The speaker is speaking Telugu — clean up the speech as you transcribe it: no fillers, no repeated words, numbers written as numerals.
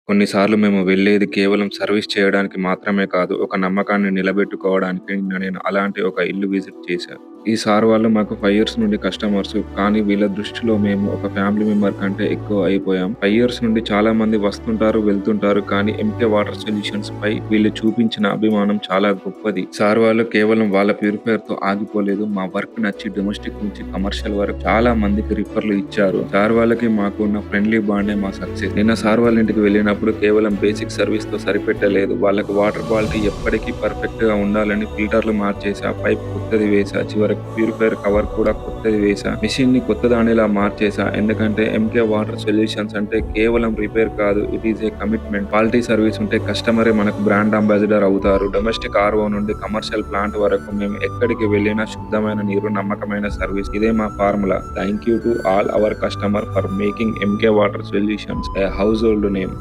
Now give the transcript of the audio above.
కొన్నిసార్లు మేము వెళ్ళేది కేవలం సర్వీస్ చేయడానికి మాత్రమే కాదు, ఒక నమ్మకాన్ని నిలబెట్టుకోవడానికి. నేను అలాంటి ఒక ఇల్లు విజిట్ చేశా. ఈ సార్ వాళ్ళు మాకు 5 ఇయర్స్ నుండి కస్టమర్స్. కానీ వీళ్ళ దృష్టిలో మేము ఒక ఫ్యామిలీ మెంబర్ కంటే ఎక్కువ అయిపోయాం. 5 ఇయర్స్ నుండి చాలా మంది వస్తుంటారు, వెళ్తుంటారు. కానీ ఎంకే వాటర్ సొల్యూషన్స్ పై వీళ్ళు చూపించిన అభిమానం చాలా గొప్పది. సార్ వాళ్ళు కేవలం వాళ్ళ ప్యూరిఫైయర్ తో ఆగిపోలేదు. మా వర్క్ నచ్చి డొమెస్టిక్ నుంచి కమర్షియల్ వరకు చాలా మందికి రిఫర్లు ఇచ్చారు. సార్ వాళ్ళకి మాకు ఉన్న ఫ్రెండ్లీ బాండే మా సక్సెస్. నిన్న సార్ వాళ్ళ ఇంటికి వెళ్ళినప్పుడు కేవలం బేసిక్ సర్వీస్ తో సరిపెట్టలేదు. వాళ్ళకి వాటర్ క్వాలిటీ ఎప్పటికీ పర్ఫెక్ట్ గా ఉండాలని ఫిల్టర్లు మార్చేసా, పైప్ కొత్తది వేసా, చివరికి ప్యూరిఫైయర్ కవర్ కూడా కొత్తది వేసా, మిషన్ ని కొత్త దానిలా మార్చేసా. ఎందుకంటే ఎంకే వాటర్ సొల్యూషన్స్ అంటే కేవలం రిపేర్ కాదు, it is a commitment. Quality service ఉంటే కస్టమరే మనకు బ్రాండ్ అంబాసిడర్ అవుతారు. డొమెస్టిక్ ఆర్ఓ నుండి కమర్షియల్ ప్లాంట్ వరకు మేము ఎక్కడికి వెళ్ళినా శుద్ధమైన నీరు, నమ్మకమైన సర్వీస్, ఇదే మా formula. Thank you to all our customer for making MK Water Solutions a household name.